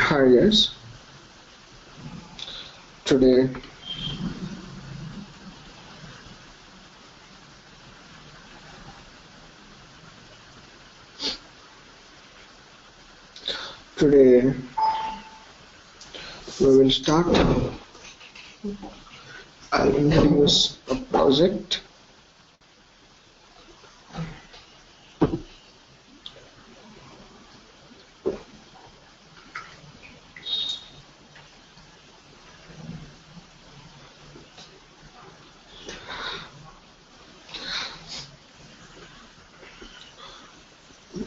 Hi guys, today we will start. I'll introduce a project.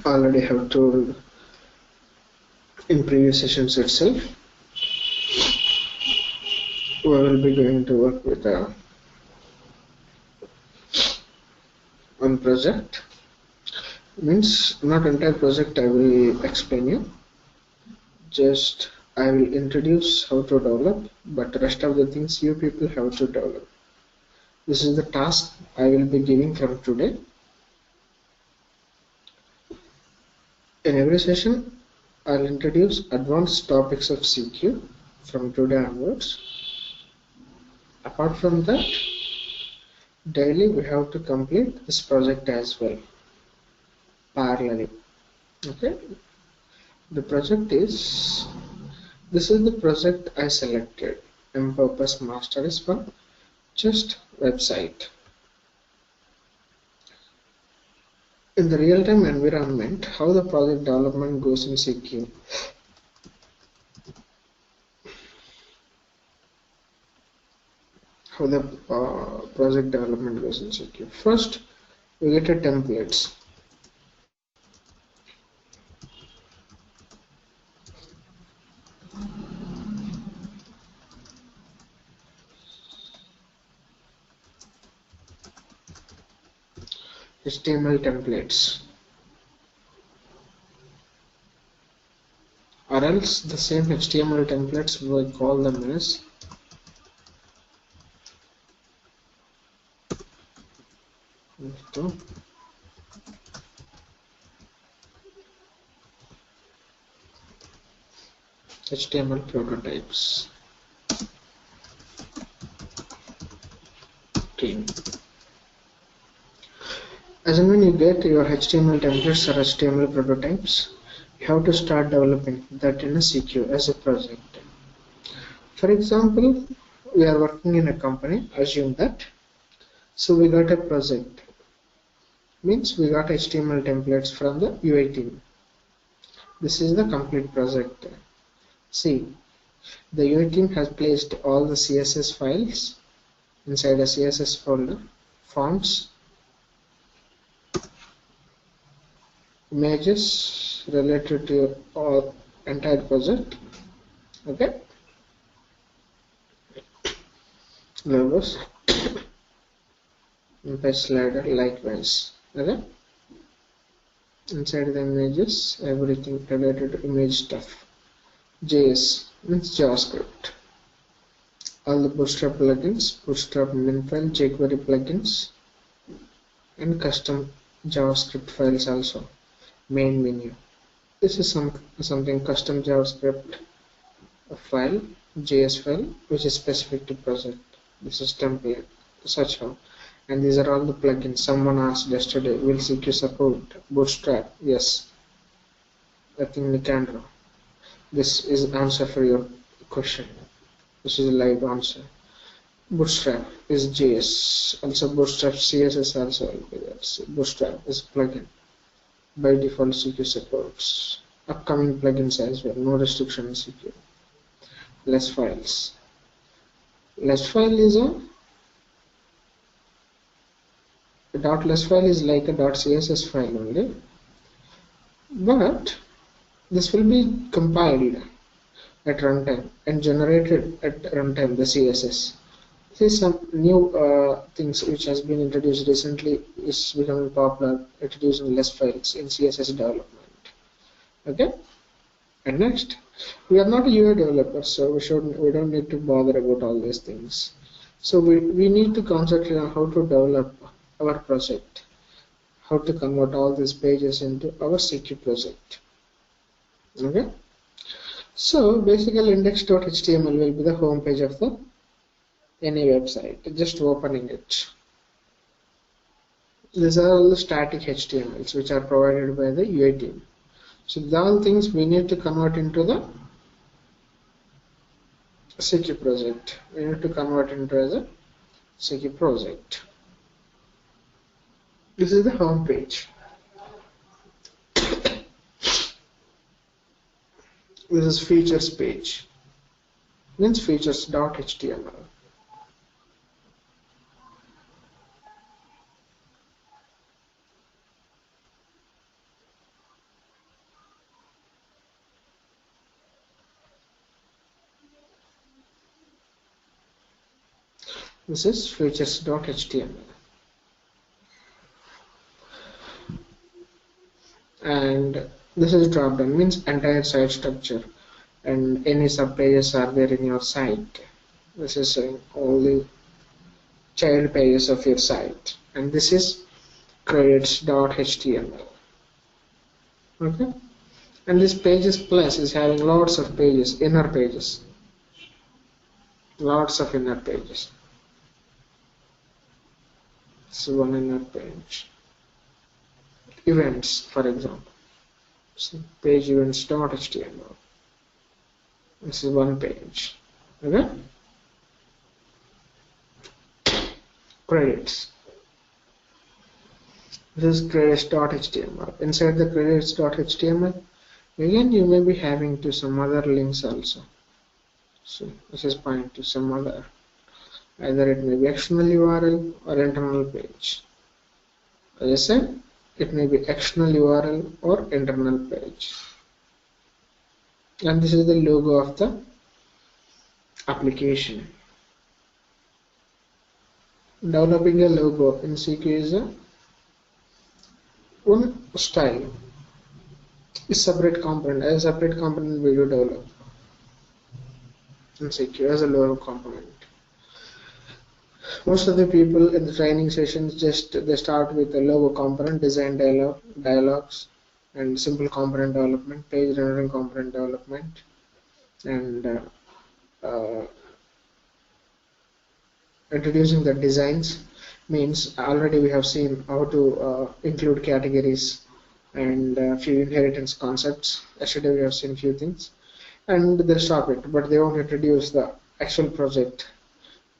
Already have told in previous sessions itself, we will be going to work with one project. Means not entire project I will explain you. Just I will introduce how to develop, but the rest of the things you people have to develop. This is the task I will be giving from today. In every session, I'll introduce advanced topics of CQ from today onwards. Apart from that, daily we have to complete this project as well, parallelly. Okay. The project is, this is the project I selected. M-Purpose Master is for just website. In the real-time environment, how the project development goes in CQ. How the project development goes in CQ. First, we get a templates. HTML templates, or else the same HTML templates we call them as HTML prototypes. Okay. As and when you get your HTML templates or HTML prototypes, you have to start developing that in a CQ as a project. For example, we are working in a company, assume that. So we got a project, means we got HTML templates from the UI team. This is the complete project. See, the UI team has placed all the CSS files inside a CSS folder, fonts, images related to your entire project, okay, logos, page slider likewise, okay. Inside the images, everything related to image stuff. JS means JavaScript. All the Bootstrap plugins, Bootstrap min file, jQuery plugins, and custom JavaScript files also. Main menu. This is something custom JavaScript file, JS file, which is specific to project. This is template, such how. And these are all the plugins. Someone asked yesterday, will CQ support Bootstrap? Yes. I think Nicandro. This is answer for your question. This is a live answer. Bootstrap is JS. Also Bootstrap CSS also will be there. So Bootstrap is plugin. By default CQ supports. Upcoming plugins as well. No restriction in CQ. Less files. Less file is a .less file is like a .css file only, but this will be compiled at runtime and generated at runtime, the CSS. This is some new things which has been introduced recently, is becoming popular, introducing less files in CSS development. Okay, and next, we are not a UI developer, so we don't need to bother about all these things. So we need to concentrate on how to develop our project, how to convert all these pages into our CQ project. Okay, so basically index.html will be the home page of the any website. Just opening it. These are all the static HTMLs which are provided by the UI team. So these are all things we need to convert into the CQ project. We need to convert into as a CQ project. This is the home page. This is features page. Means features.html. This is features.html. And this is drop down, means entire site structure and any sub pages are there in your site. This is all the child pages of your site, and this is credits.html. Okay, and this pages plus is having lots of pages, inner pages, lots of inner pages. So one inner page. Events, for example. So page events.html. This is one page. Okay? Credits. This is credits.html. Inside the credits.html, again you may be having to some other links also. So this is pointing to some other. Either it may be external URL or internal page. As I said, it may be external URL or internal page. And this is the logo of the application. Developing a logo in CQ is one style. Is separate component. As a separate component we do develop in CQ as a logo component. Most of the people in the training sessions they start with a logo component, design dialogues, and simple component development, page rendering component development, and introducing the designs. Means already we have seen how to include categories and few inheritance concepts. Yesterday we have seen few things, and they stop it, but they won't introduce the actual project.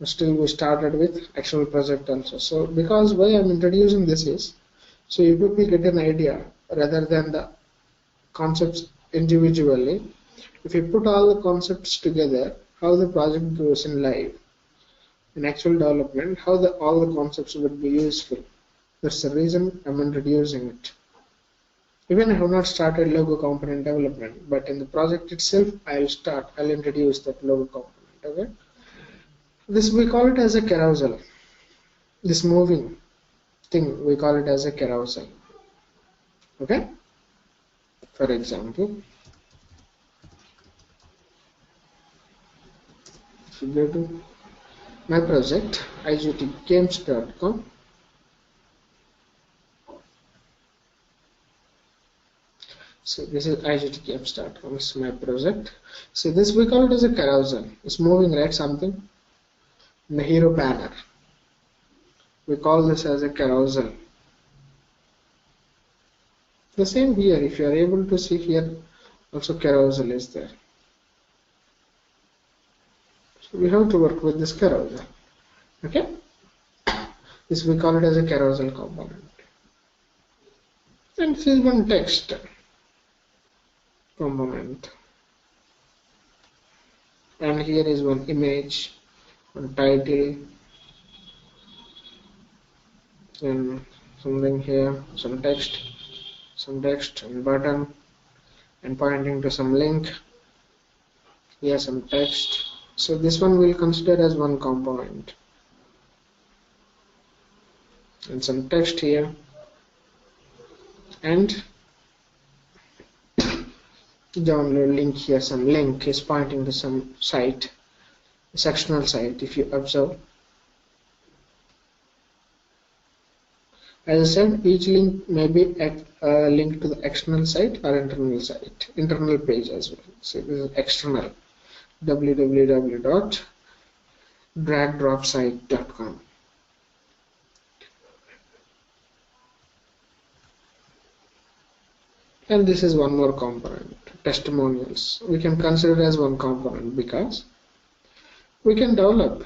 Still we started with actual project also. So because why I'm introducing this is, so you people get an idea rather than the concepts individually. If you put all the concepts together, how the project goes in live, in actual development, how all the concepts would be useful. That's the reason I'm introducing it. Even I have not started logo component development, but in the project itself, I'll introduce that logo component. Okay. This we call it as a carousel. This moving thing, we call it as a carousel. Okay. For example, if you go to my project, igtgames.com. So this is igtgames.com. This is my project. So this we call it as a carousel. It's moving, right? Something in the hero banner. We call this as a carousel. The same here. If you are able to see here, also carousel is there. So we have to work with this carousel. Okay. This we call it as a carousel component. And this is one text component. And here is one image, one title, and something here, some text and button, and pointing to some link. Here some text. So this one we'll consider as one component. And some text here. And download link here, some link is pointing to some site, a sectional site if you observe. As I said, each link may be a link to the external site or internal site, internal page as well. So this is external, www.dragdropsite.com. And this is one more component, testimonials. We can consider as one component because we can develop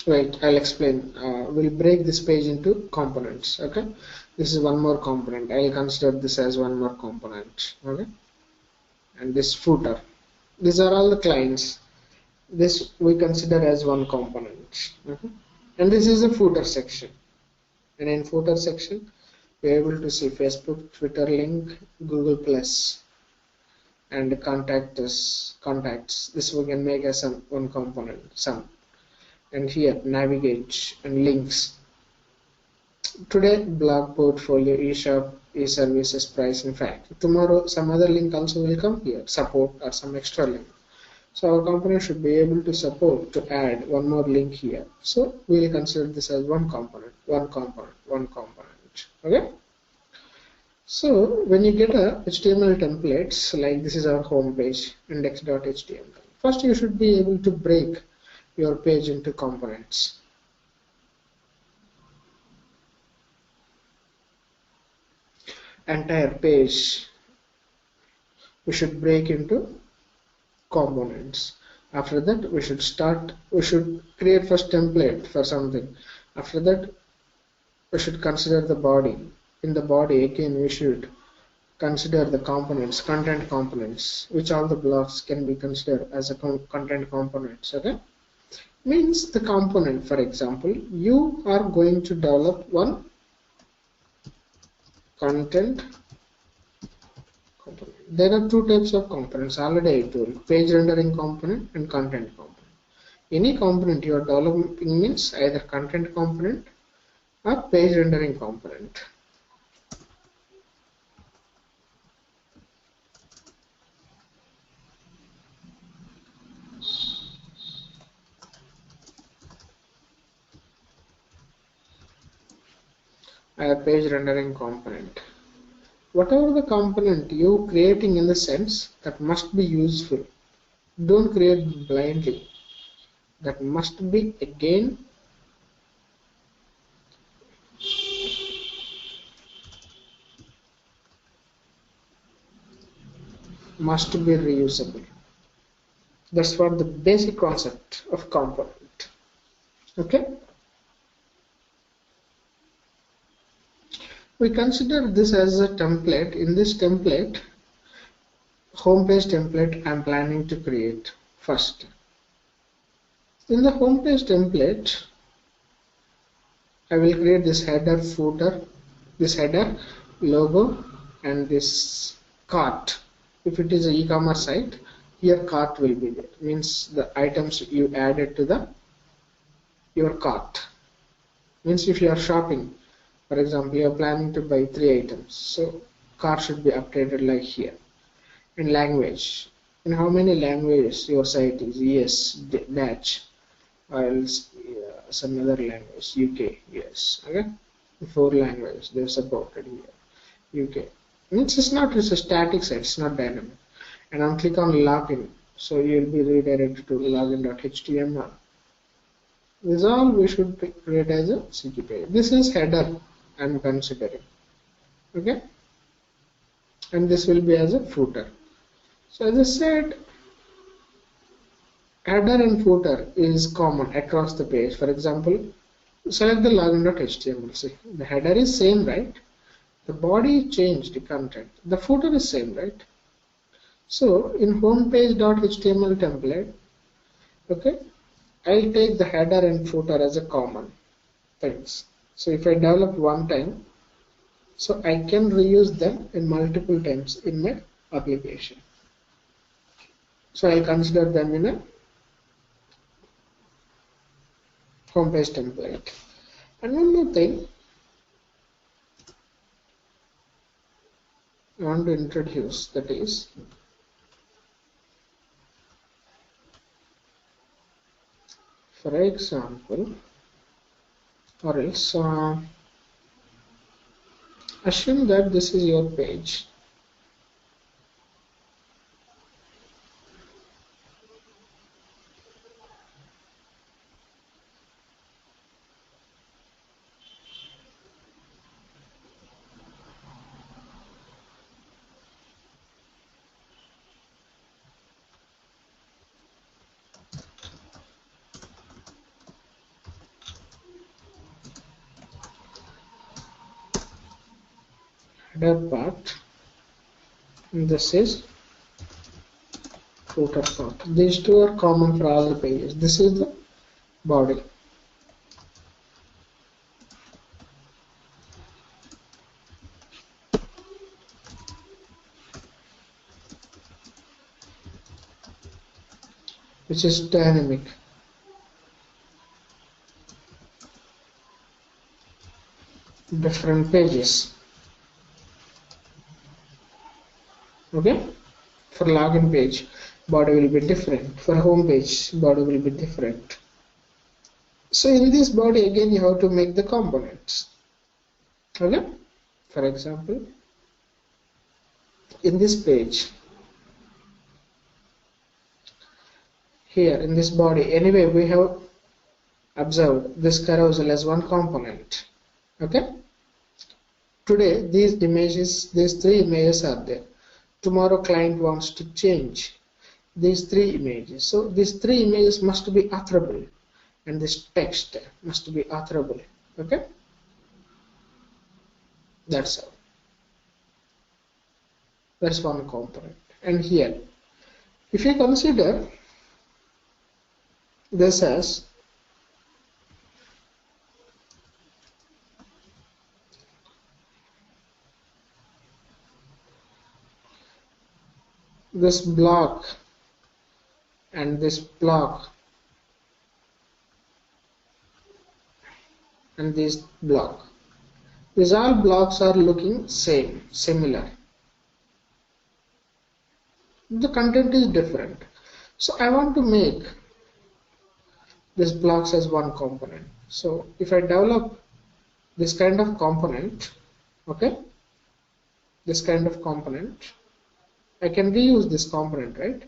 Wait, I'll explain. We'll break this page into components. Okay, this is one more component. I'll consider this as one more component. Okay, and this footer. These are all the clients. This we consider as one component. Okay, and this is a footer section. And in footer section, we're able to see Facebook, Twitter link, Google Plus, and contacts. This we can make as one component. And here navigate and links. Today blog, portfolio, eShop, e-services, price. In fact, tomorrow some other link also will come here, support or some extra link. So our component should be able to support to add one more link here. So we will consider this as one component. Okay. So when you get a HTML templates, like this is our home page, index.html. First you should be able to break your page into components. Entire page we should break into components. After that we should create first template for something. After that we should consider the body. In the body again we should consider the components, content components, which all the blocks can be considered as a content components. Okay. Means the component, for example, you are going to develop one content component. There are two types of components already I told, page rendering component and content component. Any component you are developing means either content component or page rendering component. A page rendering component. Whatever the component you creating in the sense that must be useful. Don't create blindly. That must be again must be reusable. That's what the basic concept of component. Okay. We consider this as a template. In this template, homepage template I'm planning to create first. In the homepage template, I will create this header, footer, this header, logo, and this cart. If it is an e-commerce site, here cart will be there. Means the items you added to your cart. Means if you are shopping, for example, you are planning to buy 3 items, so cart should be updated like here. In language, in how many languages your site is? Yes, Dutch, or else some other language, UK, yes. Okay, 4 languages they supported here. UK. Means it's a static site, it's not dynamic. And I'll click on login, so you'll be redirected to login.html. This is all we should create as a CQ page. This is header I'm considering. Okay, and this will be as a footer. So as I said, header and footer is common across the page. For example, select the login.html. See, the header is same, right? The body changed the content. The footer is same, right? So in homepage.html template, okay, I'll take the header and footer as a common things. So if I develop one time, so I can reuse them in multiple times in my application. So I'll consider them in a homepage template. And one more thing I want to introduce, that is for example, or else assume that this is your page. Header part, and this is footer part. These two are common for all the pages. This is the body. Which is dynamic. Different pages. Okay, for login page, body will be different. For home page, body will be different. So in this body again you have to make the components. Okay, for example, in this page, here in this body, anyway we have observed this carousel as one component. Okay, today these 3 images are there. Tomorrow client wants to change these 3 images. So these 3 images must be authorable, and this text must be authorable. Okay, that's all. That's one component. And here, if you consider this as this block and this block and this block, these all blocks are looking similar. The content is different. So I want to make these blocks as one component. So if I develop this kind of component, okay, this kind of component, I can reuse this component, right?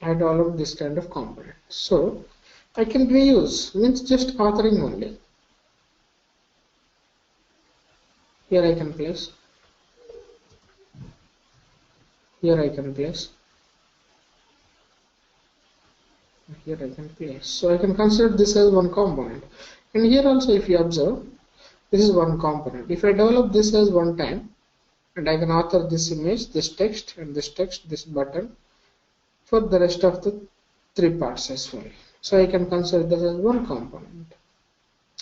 I develop this kind of component. So I can reuse, means just authoring only. Here I can place. Here I can place. Here I can place. So I can consider this as one component. And here also, if you observe, this is one component. If I develop this as one time, and I can author this image, this text, and this text, this button, for the rest of the 3 parts as well. So I can consider this as one component.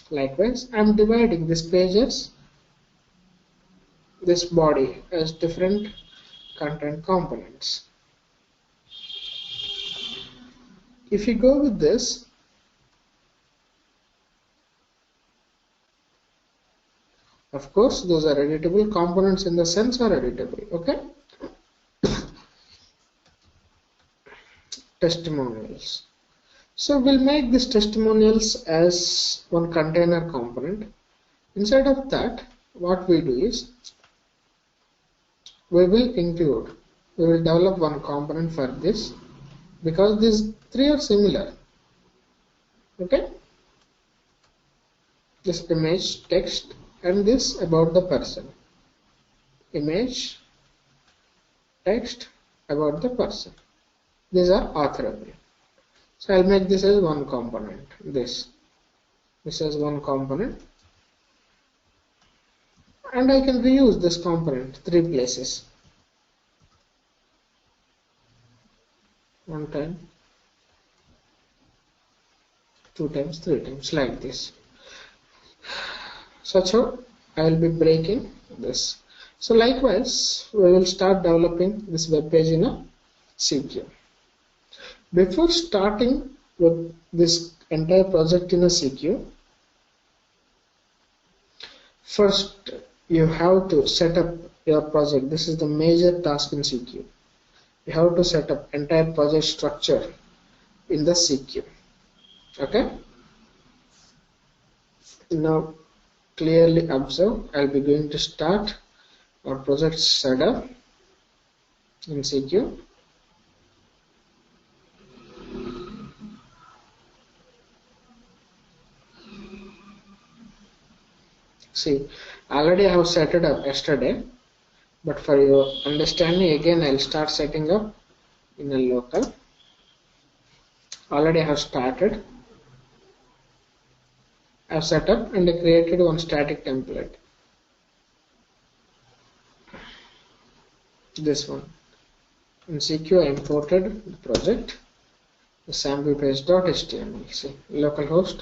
Likewise, I am dividing this page as this body as different content components. If you go with this, of course, those are editable components in the sense are editable. Okay. Testimonials. So we'll make this testimonials as one container component. Inside of that, what we do is we will develop one component for this, because these 3 are similar. Okay. This image, text, and this about the person. Image, text, about the person. These are authourable. So I'll make this as one component. This as one component, and I can reuse this component 3 places. One time, 2 times, 3 times, like this. Such how I will be breaking this. So likewise, we will start developing this web page in a CQ. Before starting with this entire project in a CQ, first you have to set up your project. This is the major task in CQ. You have to set up entire project structure in the CQ. Okay. Now clearly observe, I'll be going to start our project setup in CQ. See, already I have set it up yesterday, but for your understanding, again I'll start setting up in a local. Already I have started. I have set up and I created one static template. This one. In CQ I imported the project, the sample page.html. See, localhost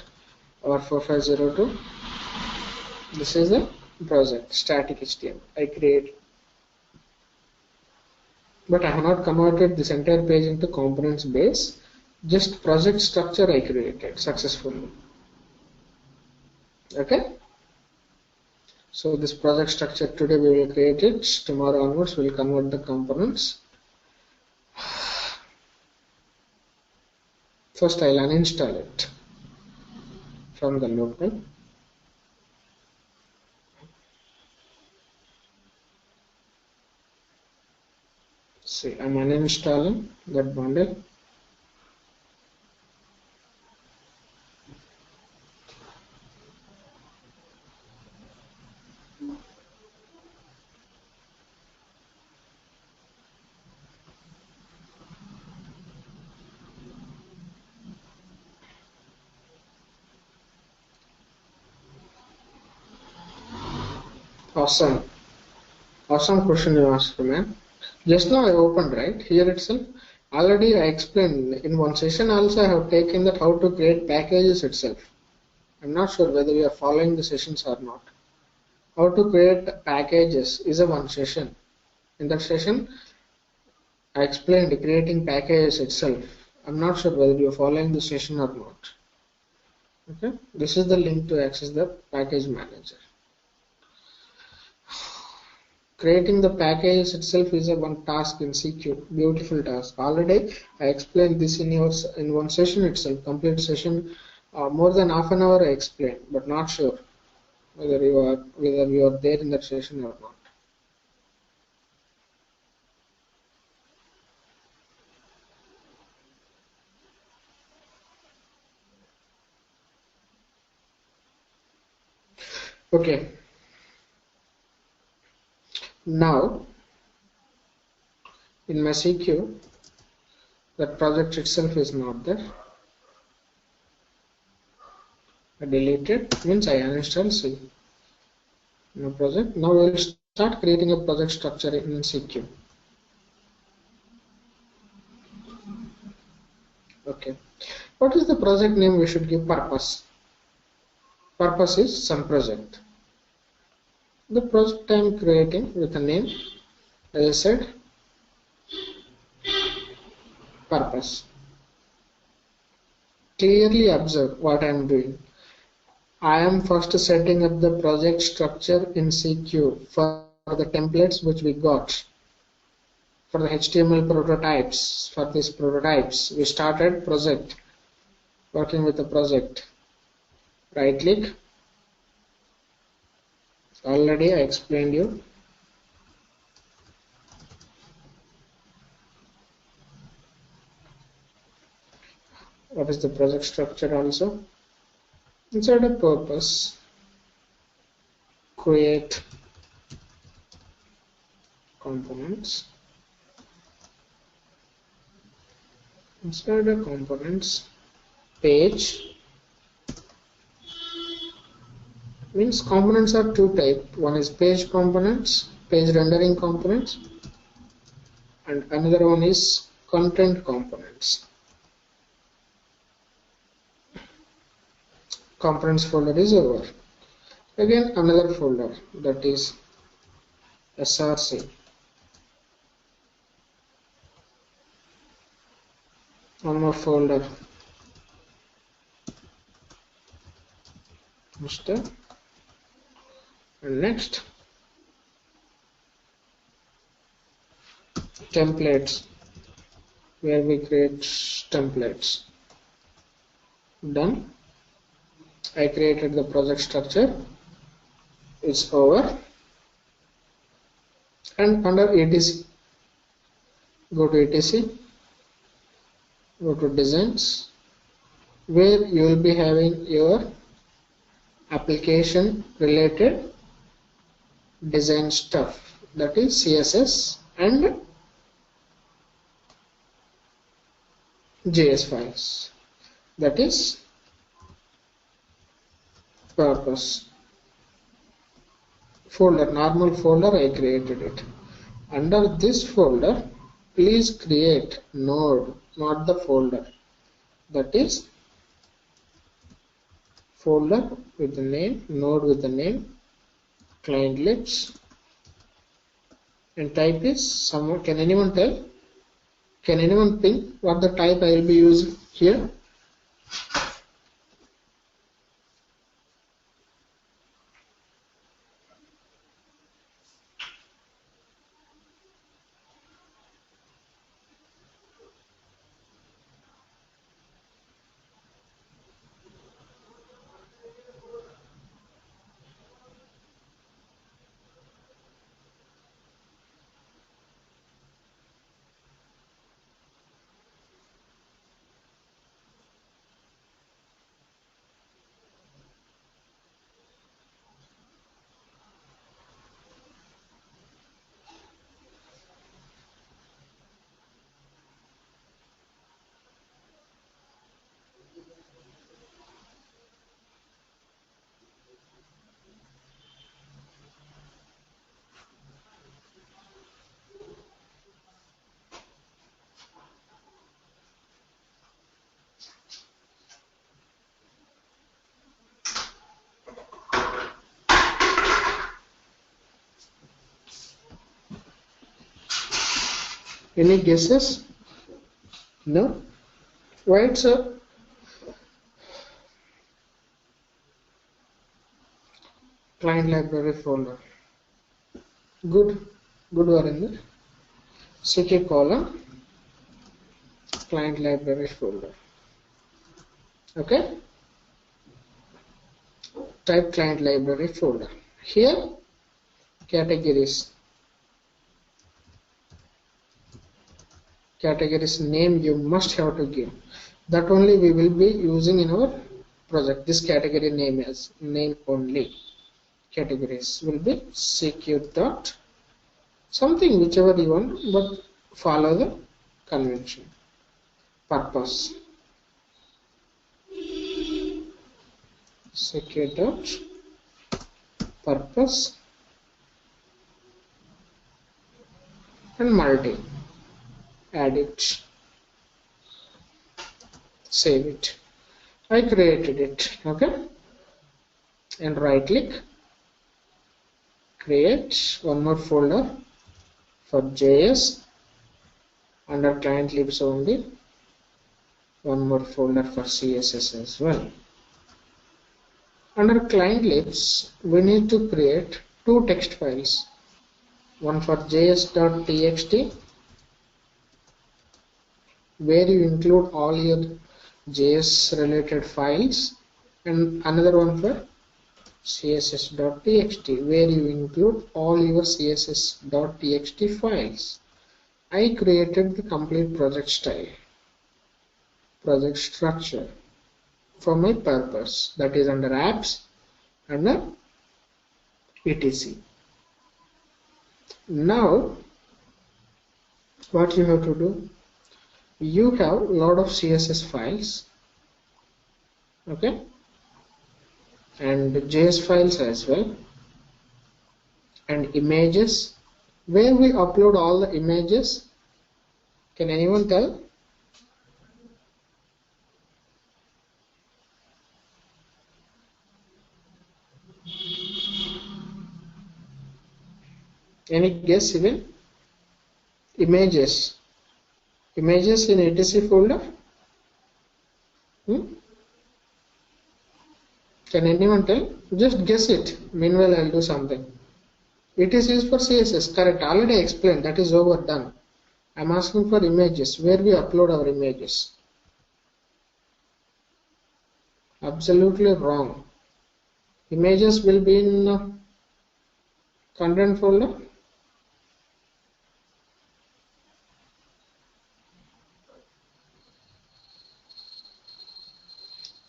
or 4502. This is the project, static HTML I created. But I have not converted this entire page into components base, just project structure I created successfully. Okay. So this project structure today we will create it, tomorrow onwards we will convert the components. First I will uninstall it from the local. See, I'm uninstalling that bundle. Awesome. Awesome question you asked, man. Just now I opened right here itself. Already I explained in one session also I have taken that how to create packages itself. I'm not sure whether you are following the sessions or not. How to create packages is a one session. In that session I explained creating packages itself. I'm not sure whether you are following the session or not. Okay, this is the link to access the package manager. Creating the package itself is a one task in CQ, beautiful task. Already I explained this in one session itself, complete session, more than half an hour I explained, but not sure whether you are there in that session or not. Okay, now in my CQ, that project itself is not there. I delete it, means I uninstall C. No project. Now we will start creating a project structure in CQ. Okay. What is the project name we should give? Purpose. Purpose is some project. The project I am creating with a name, as I said, purpose. Clearly observe what I am doing. I am first setting up the project structure in CQ for the templates which we got. For the HTML prototypes, for these prototypes, we started project, working with the project. Right click. Already I explained you. What is the project structure also? Inside a purpose, create components. Inside the components, page, means components are two types. One is page components, page rendering components, and another one is content components. Components folder is over. Again another folder, that is SRC. One more folder, master, and next templates, where we create templates. Done. I created the project structure. It's over. And under etc, go to etc, go to designs, where you will be having your application related design stuff, that is CSS and JS files, that is purpose folder, normal folder. I created it. Under this folder, please create node, not the folder, that is folder with the name, node with the name, client lips, and type is someone. Can anyone tell? Can anyone ping what the type I will be using here? Any guesses? No? Why it's a client library folder? Good Varinder. CK column client library folder. Okay? Type client library folder. Here categories name you must have to give. That only we will be using in our project. This category name as name only. categories will be CQ dot something, whichever you want, but follow the convention. Purpose CQ dot purpose and multi. Add it, save it. I created it, okay, and right click, create one more folder for JS under client libs only, one more folder for CSS as well. Under client libs we need to create two text files, one for js.txt where you include all your JS related files, and another one for css.txt where you include all your css.txt files. I created the complete project style, project structure for my purpose, that is under apps, under etc. Now what you have to do, you have a lot of CSS files, okay, and JS files as well, and images where we upload all the images. Can anyone tell? Any guess even? Images in etc folder. Can anyone tell? Just guess it. Meanwhile, I'll do something. etc is for CSS. Correct. Already explained. That is over, done. I'm asking for images where we upload our images. Absolutely wrong. Images will be in content folder.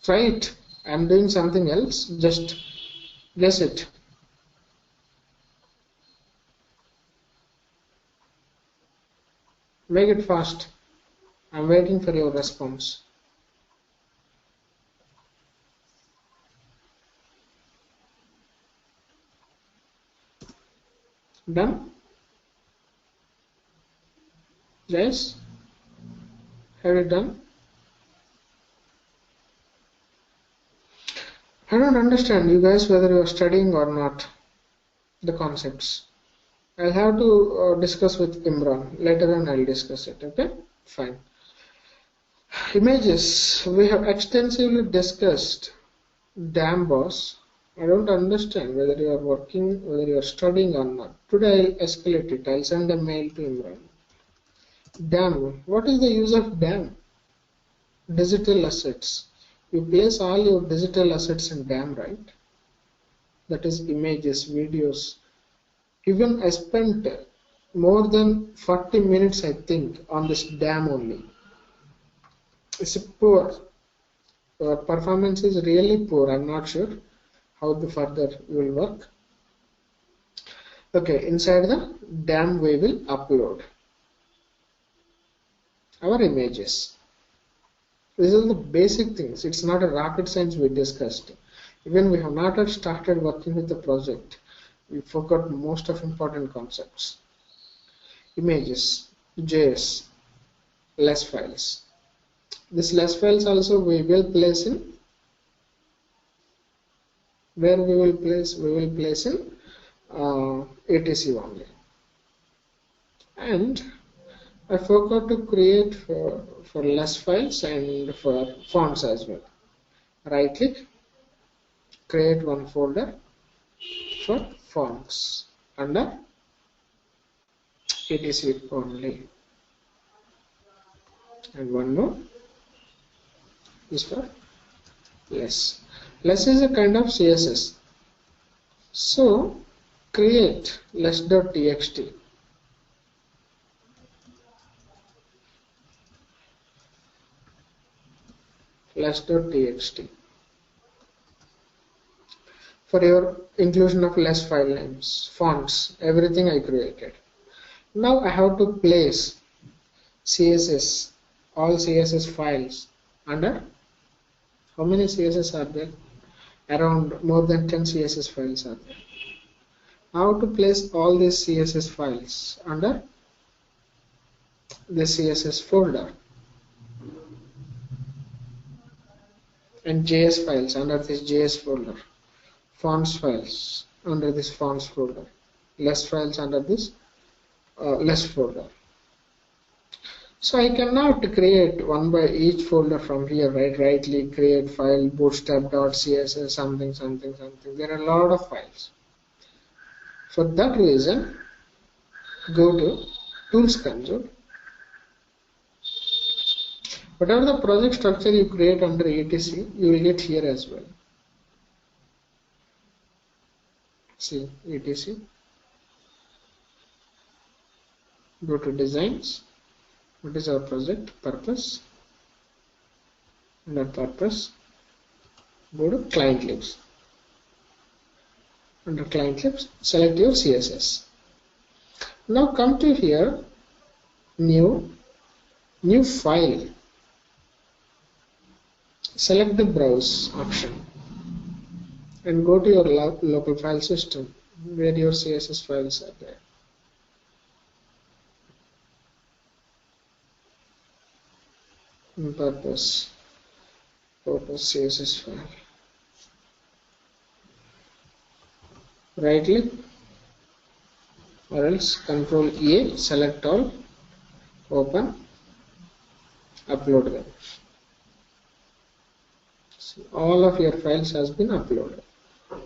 Try it. I'm doing something else. Just guess it. Make it fast. I'm waiting for your response. Done? Yes? Have you done? I don't understand you guys whether you are studying or not the concepts. I'll have to discuss with Imran. Later on I'll discuss it. Okay? Fine. Images. We have extensively discussed. Damn boss. I don't understand whether you are working, whether you are studying or not. Today I'll escalate it. I'll send a mail to Imran. Damn. What is the use of damn? Digital assets. You place all your digital assets in DAM, right? That is images, videos. Even I spent more than 40 minutes, I think, on this DAM only. It's poor. Performance is really poor. I'm not sure how the further will work. Okay, inside the DAM we will upload our images. These are the basic things. It's not a rocket science we discussed. Even we have not yet started working with the project, we forgot most of important concepts. Images, JS, less files. This less files also we will place in, where we will place in etc only. And I forgot to create for less files and for fonts as well. Right click, create one folder for fonts under etc only, and one more is for less. Less is a kind of CSS. So create less.txt. Less.txt. for your inclusion of less file names, fonts, everything I created. Now I have to place CSS, all CSS files under, how many CSS are there? Around more than 10 CSS files are there. How to place all these CSS files under the CSS folder, and JS files under this JS folder, fonts files under this fonts folder, less files under this less folder. So I cannot create one by each folder from here, right? Rightly create file bootstrap.css something something something. There are a lot of files. For that reason, go to Tools console. Whatever the project structure you create under etc, you will get here as well. See etc. Go to designs. What is our project purpose? Under purpose, go to client libs. Under client libs, select your CSS. Now come to here, new file. Select the browse option and go to your local file system where your CSS files are there. Purpose CSS file. Right click or else Control A, select all, open, upload them. So all of your files has been uploaded.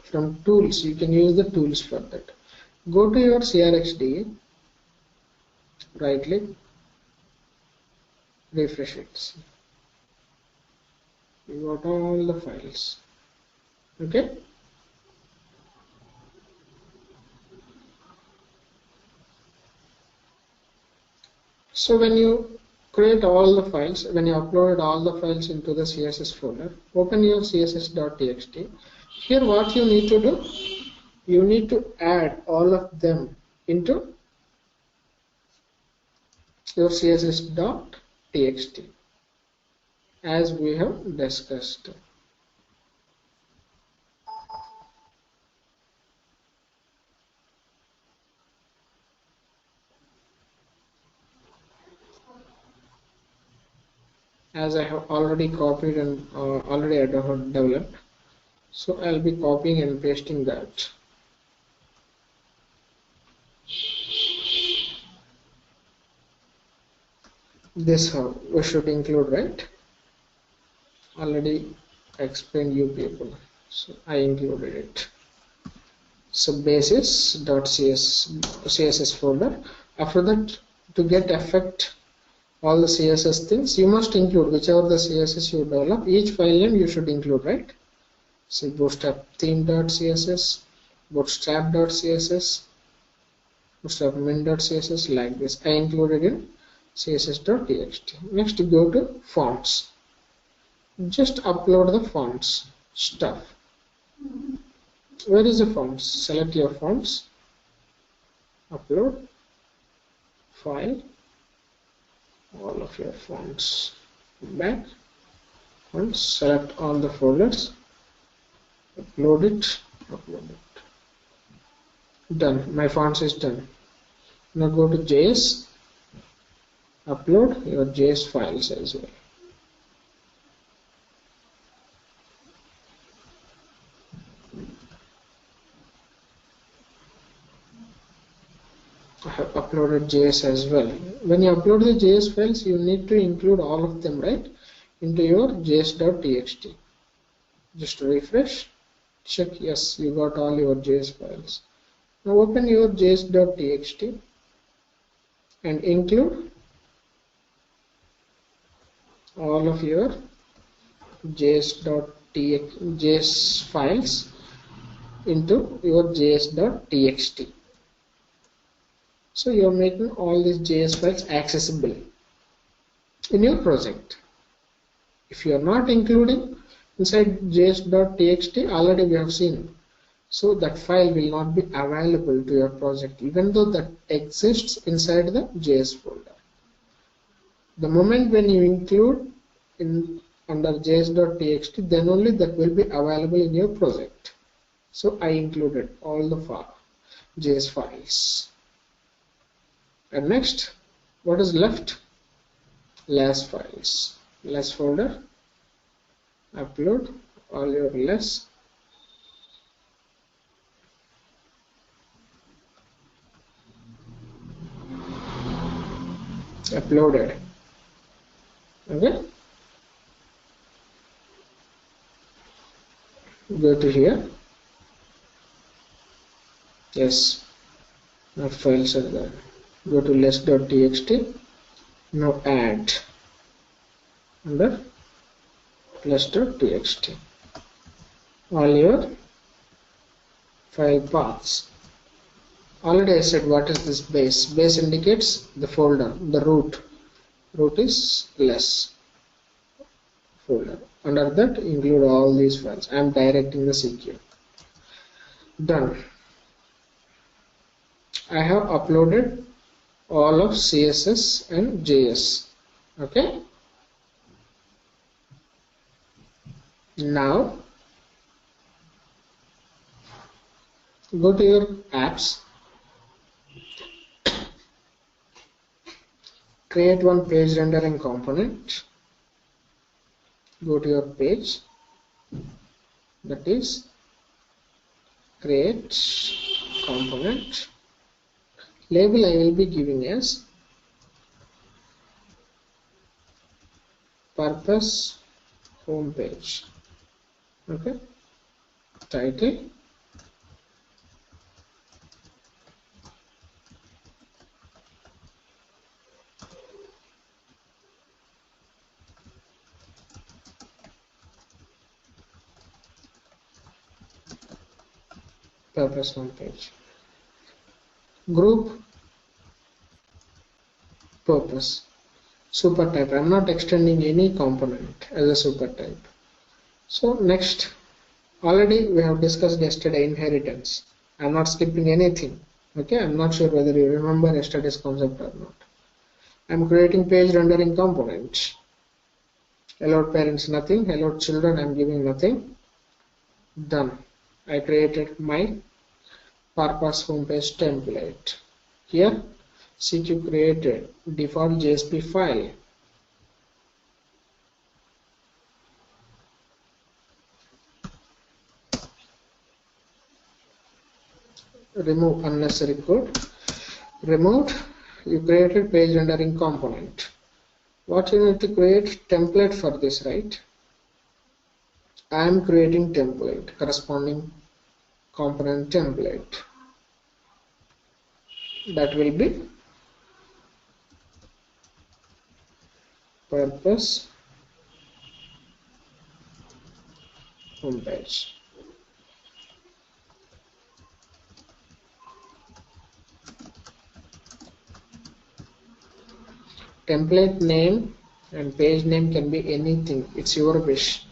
From tools, you can use the tools for that. Go to your CRXD, right click, refresh it. You got all the files. Okay. So when you create all the files, when you uploaded all the files into the CSS folder, open your css.txt. Here what you need to do, you need to add all of them into your css.txt as we have discussed. As I have already copied and already developed, so I'll be copying and pasting that. This how we should include, right? Already explained you people, so I included it. So basis.css folder. After that, to get effect all the CSS things, you must include whichever the CSS you develop. Each file name you should include, right? So bootstrap theme.css, bootstrap.css, bootstrap min.css, like this. I included in css.txt. Next, go to fonts. Just upload the fonts stuff. Where is the fonts? Select your fonts, upload, file, all of your fonts, back, and select all the folders, upload it. Done. My fonts is done. Now go to JS, upload your JS files as well. I have uploaded JS as well. When you upload the JS files, you need to include all of them, right, into your js.txt. Just refresh, check, yes, you got all your JS files. Now open your js.txt and include all of your JS files into your js.txt. So you are making all these JS files accessible in your project. If you are not including inside js.txt, already we have seen So that file will not be available to your project even though that exists inside the JS folder. The moment when you include in under js.txt, then only that will be available in your project. So I included all the JS files. And next, what is left? Less files. Less folder. Upload all your less. Uploaded. Okay. Go to here. Yes. Now files are there. Go to less.txt. Now add under less.txt all your file paths. Already I said what is this base. Base indicates the folder, the root. Root is less folder. Under that include all these files. I am directing the CQ. Done. I have uploaded all of CSS and JS. Okay. Now go to your apps. Create one page rendering component. Go to your page, that is create component. Label I will be giving as purpose homepage. Okay. Title. Purpose homepage. Group purpose. Super type. I am not extending any component as a super type. So next, already we have discussed yesterday inheritance. I am not skipping anything. Okay, I am not sure whether you remember yesterday's concept or not. I am creating page rendering component. Allowed parents nothing. Allowed children I am giving nothing. Done. I created my purpose homepage template. Here CQ created default JSP file. Remove unnecessary code. Removed. You created page rendering component. What you need to create? Template for this, right? I am creating template, corresponding component template. That will be purpose homepage. Template name and page name can be anything. It's your wish.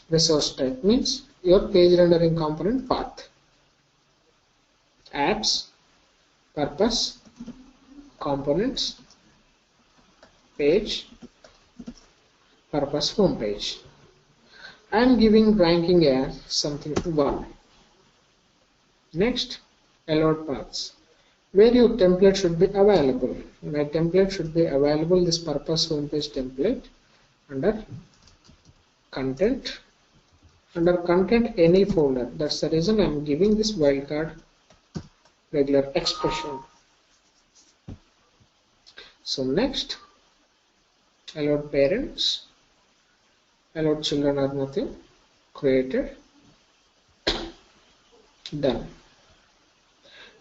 Resource type means your page rendering component path. Apps, purpose, components, page, purpose homepage. I am giving ranking as something 1. Next, allowed paths. Where your template should be available. My template should be available, this purpose homepage template, under content. Under content any folder. That's the reason I am giving this wildcard regular expression. So next, allowed parents, allowed children are nothing, created, done.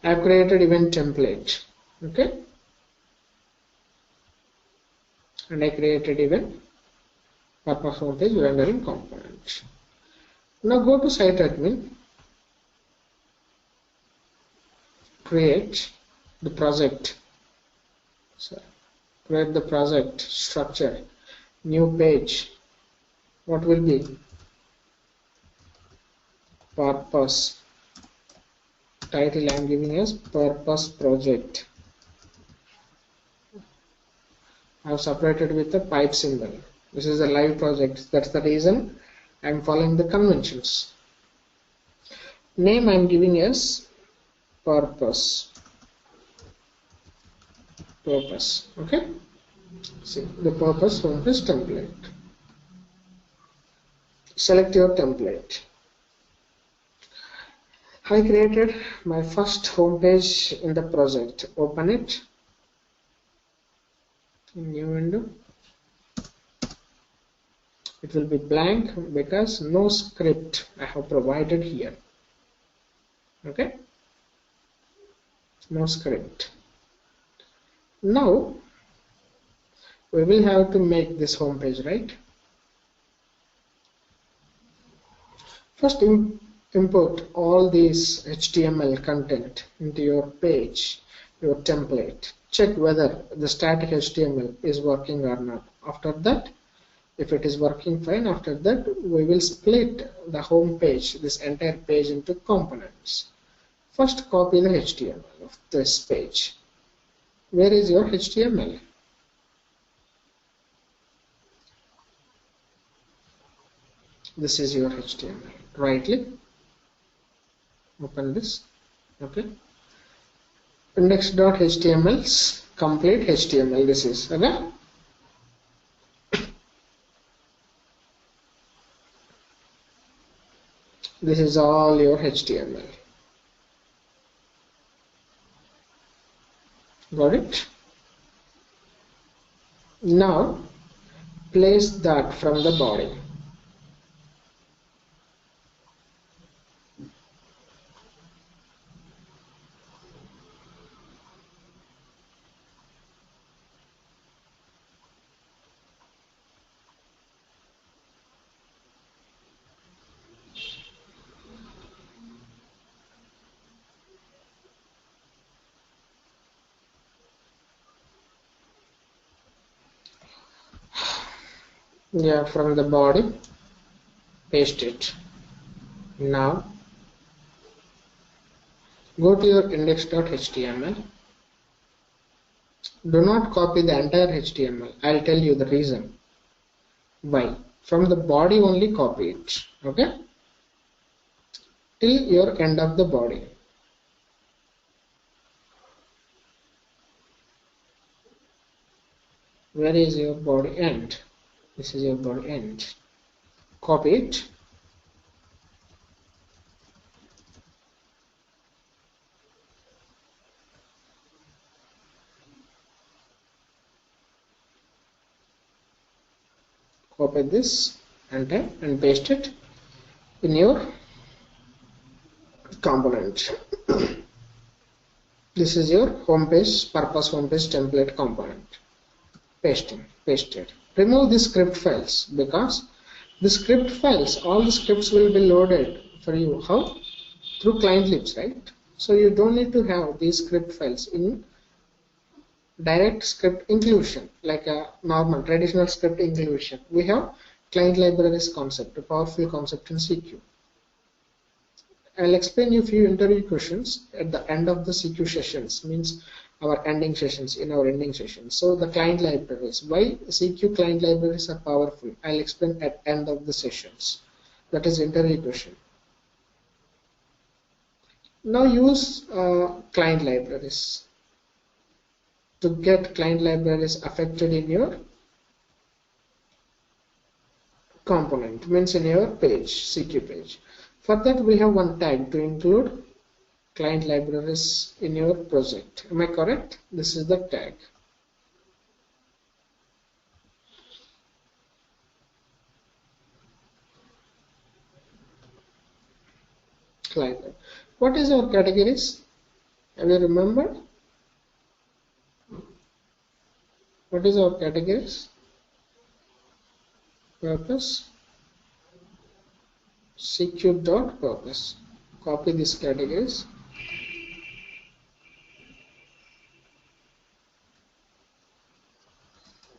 I have created event template. Okay, and I created event purpose homepage rendering component. Now go to site admin, create the project. So create the project structure, new page. What will be? Purpose. Title I am giving as purpose project. I have separated with a pipe symbol. This is a live project. That's the reason I am following the conventions. Name I am giving as purpose. Purpose. Okay. See the purpose from this template. Select your template. I created my first home page in the project. Open it. New window. It will be blank because no script I have provided here. Okay. No script. Now we will have to make this home page, right? First import all these HTML content into your page, your template. Check whether the static HTML is working or not. After that, if it is working fine, after that we will split the home page, this entire page, into components. First copy the HTML of this page. Where is your HTML? This is your HTML. Right click, open this. Okay. Index.html's complete HTML. This is okay. This is all your HTML. Got it? Now place that from the body. Yeah, from the body, paste it. Now go to your index.html. Do not copy the entire HTML. I'll tell you the reason why. From the body only copy it. Okay, till your end of the body. Where is your body end? This is your body end. Copy it. Copy this and paste it in your component. This is your home page, purpose home page template component. Pasted. Remove the script files because the script files, all the scripts will be loaded for you. How? Through client libs, right? So you don't need to have these script files in direct script inclusion like a normal traditional script inclusion. We have client libraries concept, a powerful concept in CQ. I'll explain you a few interview questions at the end of the CQ sessions, means our ending sessions, in our ending sessions. So the client libraries, why CQ client libraries are powerful, I'll explain at end of the sessions. That is interview question. Now use client libraries to get client libraries affected in your component, means in your page, CQ page. For that we have one tag to include client libraries in your project. Am I correct? This is the tag. Client. What is our categories? Have you remembered? What is our categories? Purpose. CQ.purpose. Copy these categories.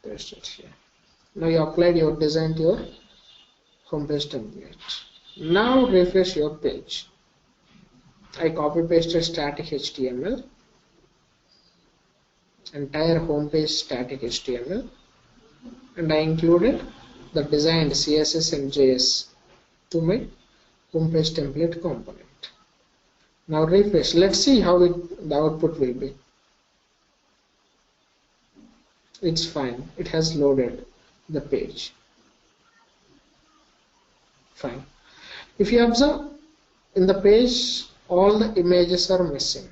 paste it here. Now you applied your design to your home page template. Now refresh your page. I copy pasted static HTML, entire home page static HTML, and I included the designed CSS and JS to my home page template component. Now refresh. Let's see how the output will be. It's fine. It has loaded the page. Fine. If you observe in the page, all the images are missing.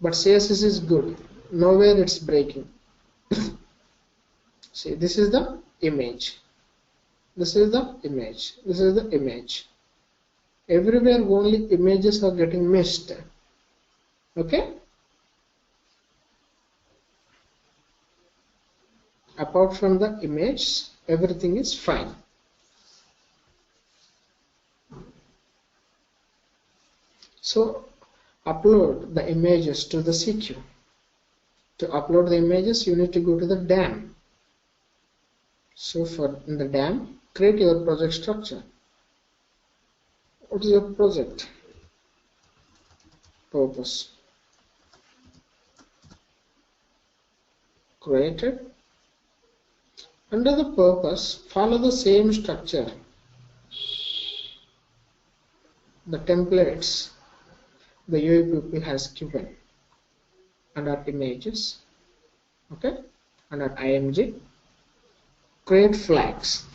But CSS is good. Nowhere it's breaking. See, this is the image. This is the image. This is the image. Everywhere only images are getting missed. Okay? Apart from the image, everything is fine. So upload the images to the CQ. To upload the images, you need to go to the DAM. So in the DAM, create your project structure. What is your project? Purpose. Created. Under the purpose, follow the same structure. The templates the UIPP has given under images, okay, under IMG, create flags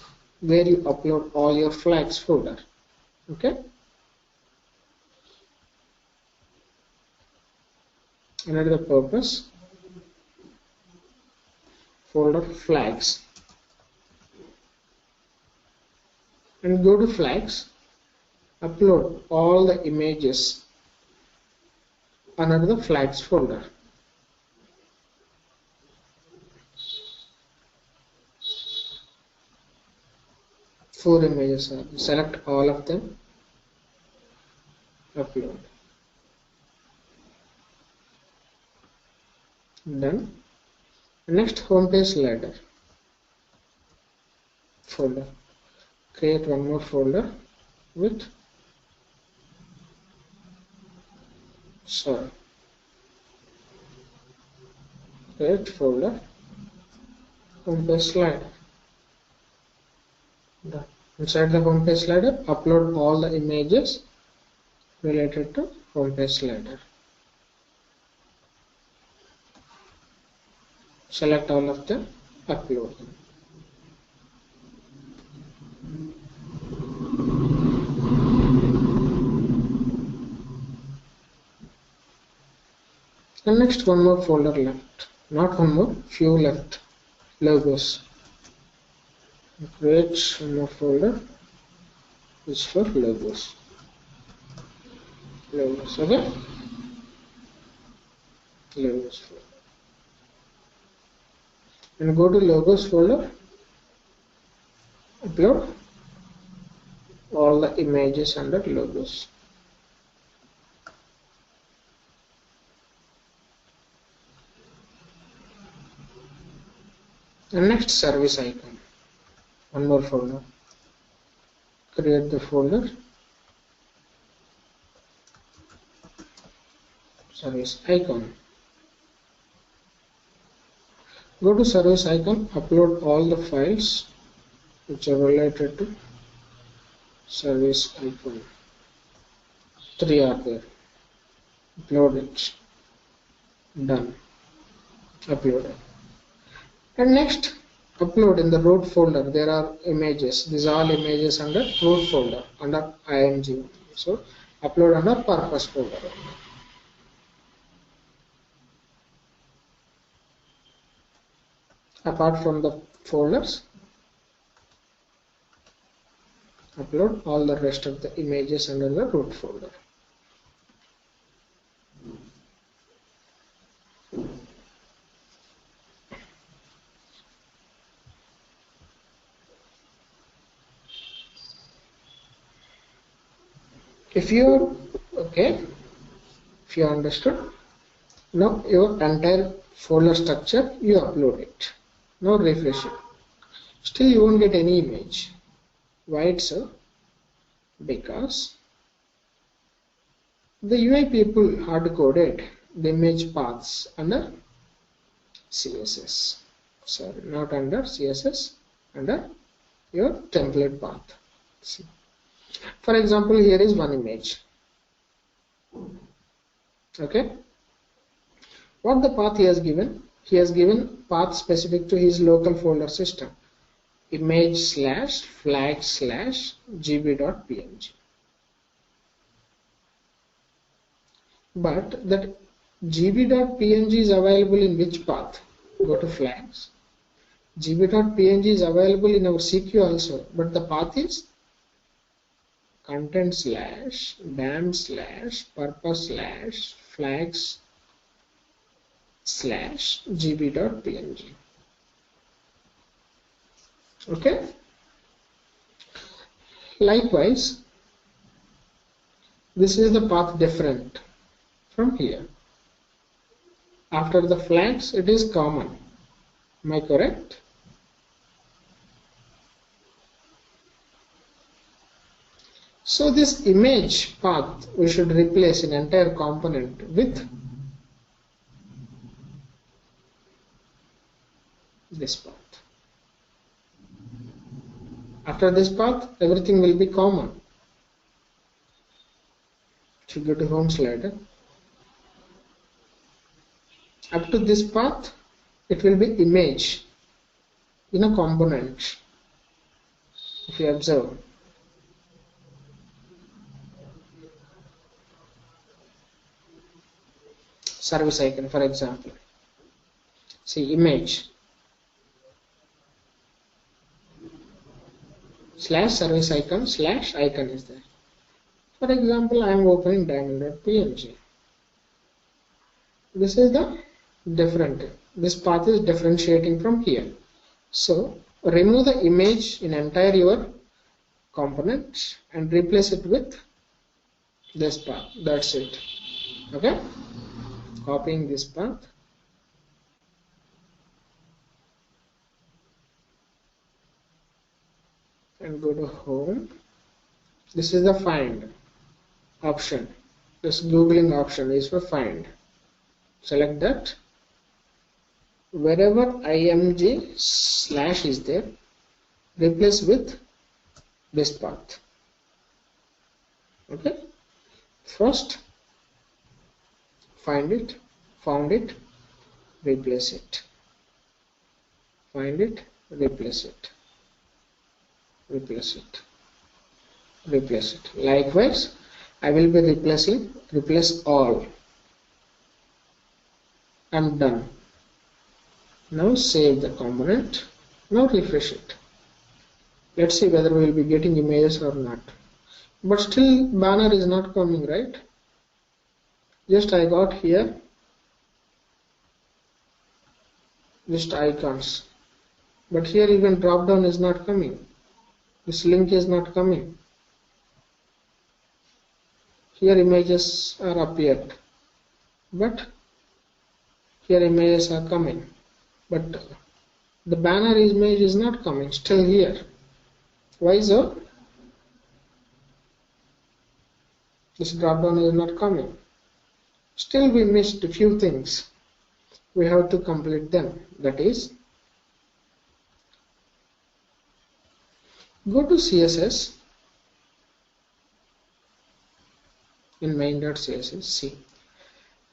where you upload all your flags folder, okay. Under the purpose, folder flags, and go to flags, upload all the images under the flags folder. Four images are, select all of them, upload. Done. Next, home page slider folder. Create one more folder with create folder home page slider. Done. Inside the home page slider, upload all the images related to home page slider. Select all of them, upload them. And next, one more folder left. Not one more, few left. Logos. Create one more folder. It's for logos. Logos, okay? Logos folder. And go to logos folder. Upload all the images under logos. And next, service icon. One more folder. Create the folder. Service icon. Go to service icon, upload all the files which are related to service icon. 3 are there. Upload it. Done. Uploaded. And next, upload in the root folder. There are images. These are all images under root folder under IMG. So upload under purpose folder. Apart from the folders, upload all the rest of the images under the root folder. If you okay, if you understood, Now your entire folder structure, you upload it. Now refresh it. Still you won't get any image. Why it's so? Because the UI people hard coded the image paths under CSS. Sorry, not under CSS, under your template path. See. For example, here is one image. Okay. What the path he has given? He has given path specific to his local folder system. image/flag/gb.png. But that gb.png is available in which path? Go to flags. gb.png is available in our CQ also, but the path is content/dam/purpose/flags/gb.png. Okay. Likewise, this is the path different from here. After the flags, it is common. Am I correct? So this image path we should replace an entire component with this path. After this path, everything will be common. Should go to home slider. Up to this path, it will be image in a component. If you observe. Service icon, for example. See, image /service icon /icon is there. For example, I am opening diamond.png. This is the different. This path is differentiating from here. So remove the image in entire your component and replace it with this path. That's it. Okay. Copying this path. And go to home. This is the find option. This Googling option is for find. Select that. Wherever img/ is there, replace with this path. Okay. First, find it, found it, replace it. Find it, replace it. Replace it. Replace it. Likewise, I will be replace all. I'm done. Now save the component. Now refresh it. Let's see whether we will be getting images or not. But still banner is not coming, right? Just I got here just icons. But here even drop down is not coming. This link is not coming. Here images are appeared. But here images are coming. But the banner image is not coming, still here. Why so? This drop down is not coming. Still we missed a few things. We have to complete them. That is, go to CSS in main.css. See,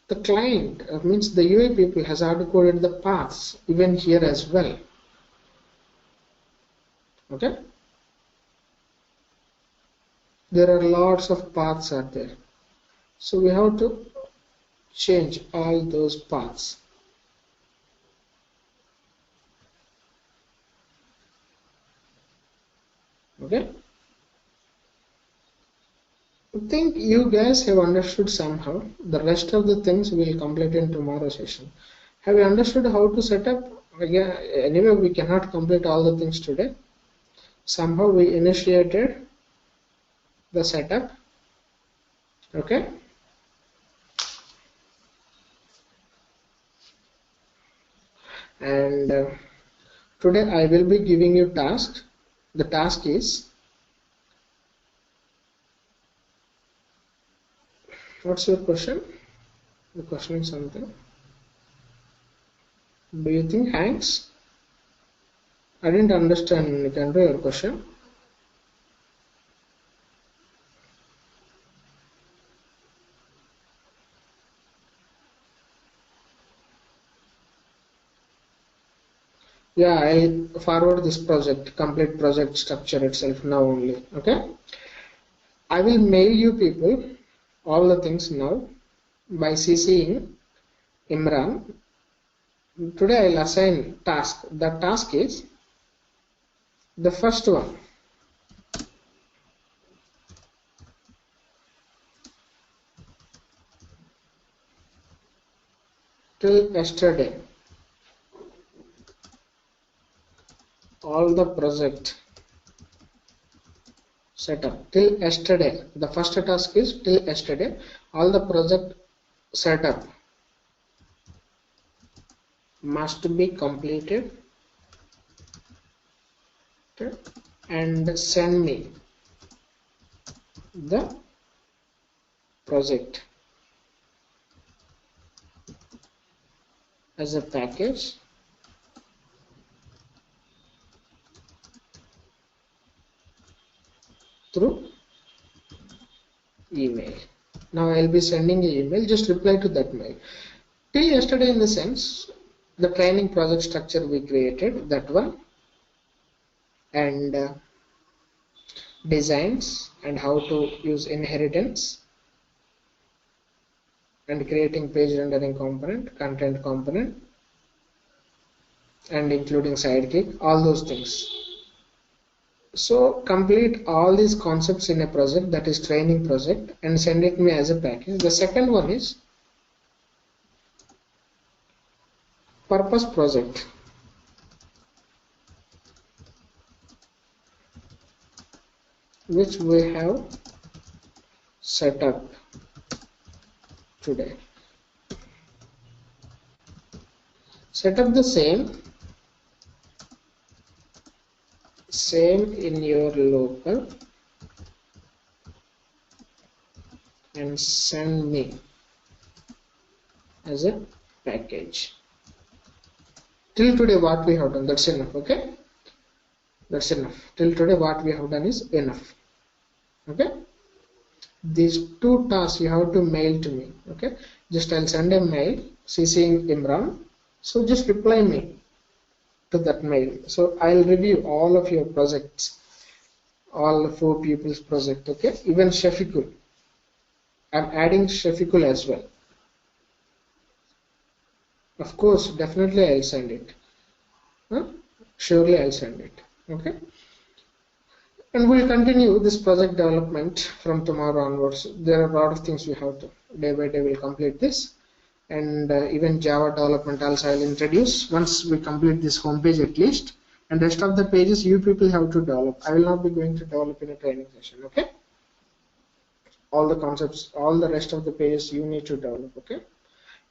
the client means the UI people has hard coded the paths even here as well. Okay, there are lots of paths are there, so we have to change all those paths. Okay, I think you guys have understood somehow. The rest of the things we will complete in tomorrow's session. Have you understood how to set up? Again, anyway, we cannot complete all the things today. Somehow we initiated the setup. Okay. And today I will be giving you task. The task is, what's your question? The question is something. Do you think hangs? I didn't understand, Nikandra, your question. Yeah, I'll forward this project, complete project structure itself now only. Okay. I will mail you people all the things now by CCing Imran. Today I'll assign task. The task is the first one. Till yesterday, all the project setup till yesterday. The first task is till yesterday, all the project setup must be completed, okay, and send me the project as a package through email. Now I'll be sending an email, just reply to that mail. Till yesterday, in the sense, the training project structure we created, that one, and designs and how to use inheritance, and creating page rendering component, content component, and including sidekick, all those things. So complete all these concepts in a project, that is training project, and send it me as a package. The second one is purpose project. Which we have set up today. Set up the same in your local and send me as a package. Till today what we have done, that's enough. Okay, that's enough. Till today what we have done is enough. Okay, these two tasks you have to mail to me. Okay, just I'll send a mail CCing Imran, so just reply me to that mail. So I'll review all of your projects, all 4 people's project. Okay, even Shafiqul, I'm adding Shafiqul as well. Of course, definitely I'll send it. Surely I'll send it. Okay, and we'll continue this project development from tomorrow onwards. There are a lot of things we have to, day by day we'll complete this. And even Java development also I'll introduce once we complete this home page at least, and rest of the pages you people have to develop. I will not be going to develop in a training session. Okay, all the concepts, all the rest of the pages you need to develop. Okay,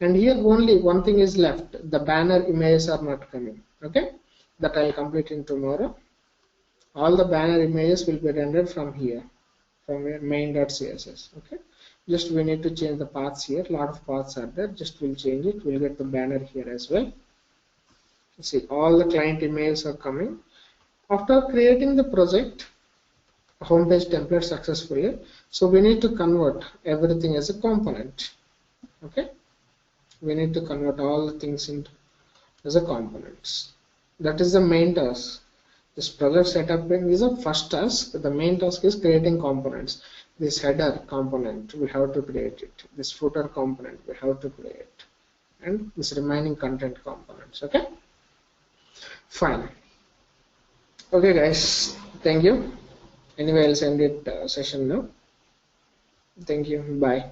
and here only one thing is left, the banner images are not coming. Okay, that I'll complete in tomorrow. All the banner images will be rendered from here, from your main.css. Okay, just we need to change the paths here. A lot of paths are there, just we'll change it. We'll get the banner here as well. See, all the client images are coming. After creating the project homepage template successfully, so we need to convert everything as a component. Okay, we need to convert all the things into as a components. That is the main task. This project setup is the first task. The main task is creating components. This header component we have to create it. This footer component we have to create, and this remaining content components. Okay, fine. Okay guys, thank you. Anyway, I'll send it session now. Thank you. Bye.